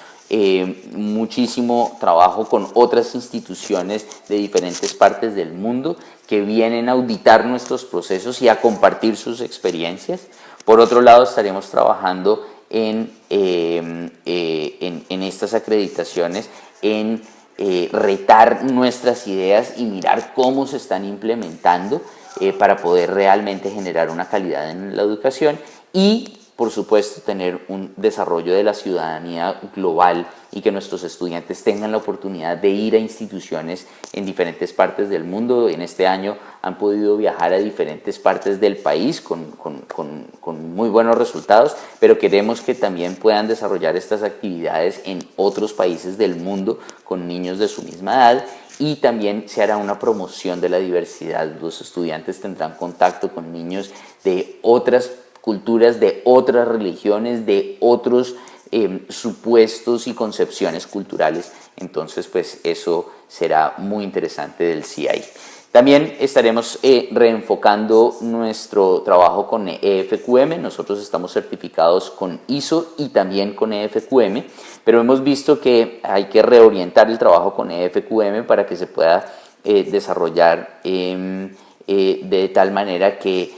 Speaker 3: muchísimo trabajo con otras instituciones de diferentes partes del mundo que vienen a auditar nuestros procesos y a compartir sus experiencias. Por otro lado, estaremos trabajando en estas acreditaciones, en retar nuestras ideas y mirar cómo se están implementando para poder realmente generar una calidad en la educación y, por supuesto, tener un desarrollo de la ciudadanía global y que nuestros estudiantes tengan la oportunidad de ir a instituciones en diferentes partes del mundo. En este año han podido viajar a diferentes partes del país con muy buenos resultados, pero queremos que también puedan desarrollar estas actividades en otros países del mundo con niños de su misma edad. Y también se hará una promoción de la diversidad. Los estudiantes tendrán contacto con niños de otras culturas, de otras religiones, de otros supuestos y concepciones culturales. Entonces, pues eso será muy interesante del CI. También estaremos reenfocando nuestro trabajo con EFQM. Nosotros estamos certificados con ISO y también con EFQM, pero hemos visto que hay que reorientar el trabajo con EFQM para que se pueda desarrollar de tal manera que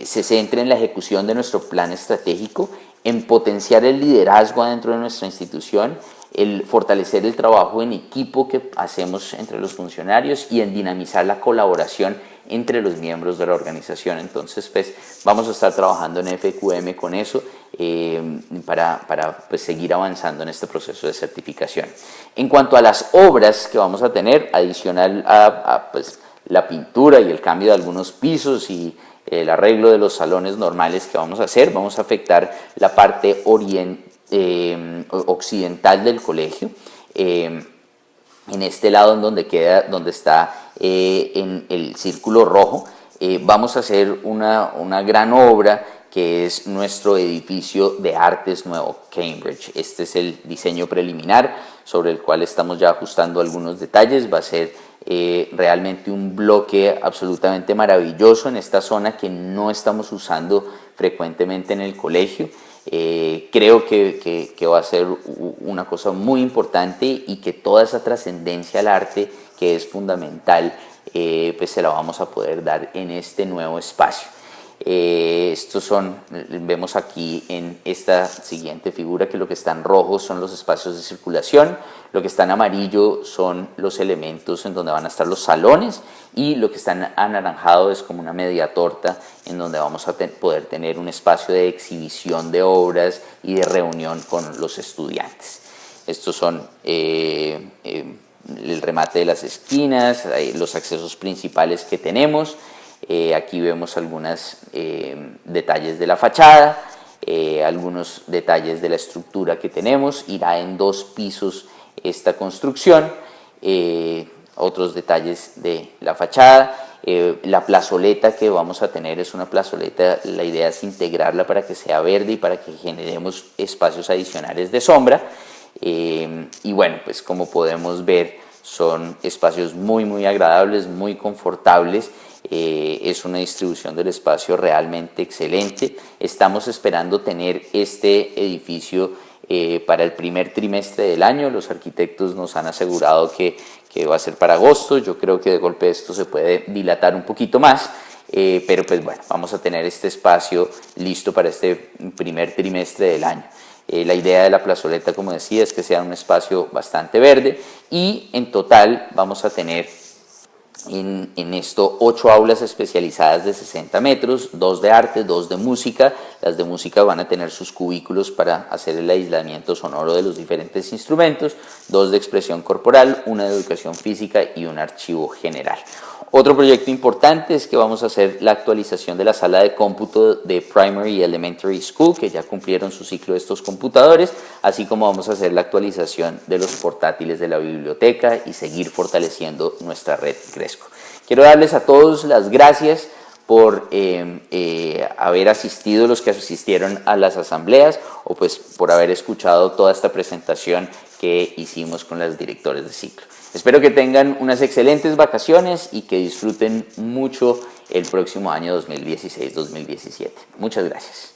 Speaker 3: se centre en la ejecución de nuestro plan estratégico, en potenciar el liderazgo dentro de nuestra institución, el fortalecer el trabajo en equipo que hacemos entre los funcionarios y en dinamizar la colaboración entre los miembros de la organización. Entonces, pues vamos a estar trabajando en FQM con eso para pues, seguir avanzando en este proceso de certificación. En cuanto a las obras que vamos a tener, adicional a pues, la pintura y el cambio de algunos pisos y el arreglo de los salones normales que vamos a hacer, vamos a afectar la parte occidental del colegio, en este lado en donde está en el círculo rojo. Vamos a hacer una gran obra que es nuestro edificio de artes nuevo, Cambridge. Este es el diseño preliminar sobre el cual estamos ya ajustando algunos detalles. Va a ser realmente un bloque absolutamente maravilloso en esta zona que no estamos usando frecuentemente en el colegio. Creo que va a ser una cosa muy importante y que toda esa trascendencia al arte que es fundamental pues se la vamos a poder dar en este nuevo espacio. Vemos aquí en esta siguiente figura que lo que está en rojo son los espacios de circulación, lo que está en amarillo son los elementos en donde van a estar los salones y lo que está en anaranjado es como una media torta en donde vamos a poder tener un espacio de exhibición de obras y de reunión con los estudiantes. Estos son el remate de las esquinas, los accesos principales que tenemos. Aquí vemos algunos detalles de la fachada, algunos detalles de la estructura que tenemos. Irá en 2 pisos esta construcción, otros detalles de la fachada. La plazoleta que vamos a tener es una plazoleta, la idea es integrarla para que sea verde y para que generemos espacios adicionales de sombra. Y bueno, pues como podemos ver son espacios muy agradables, muy confortables. Es una distribución del espacio realmente excelente. Estamos esperando tener este edificio para el primer trimestre del año. Los arquitectos nos han asegurado que va a ser para agosto. Yo creo que de golpe esto se puede dilatar un poquito más, pero pues bueno, vamos a tener este espacio listo para este primer trimestre del año. La idea de la plazoleta, como decía, es que sea un espacio bastante verde y en total vamos a tener en esto 8 aulas especializadas de 60 metros, 2 de arte, 2 de música. Las de música van a tener sus cubículos para hacer el aislamiento sonoro de los diferentes instrumentos, 2 de expresión corporal, 1 de educación física y un archivo general. Otro proyecto importante es que vamos a hacer la actualización de la sala de cómputo de Primary y Elementary School, que ya cumplieron su ciclo de estos computadores, así como vamos a hacer la actualización de los portátiles de la biblioteca y seguir fortaleciendo nuestra red Cresco. Quiero darles a todos las gracias por haber asistido, los que asistieron a las asambleas, o pues por haber escuchado toda esta presentación que hicimos con los directores de ciclo. Espero que tengan unas excelentes vacaciones y que disfruten mucho el próximo año 2016-2017. Muchas gracias.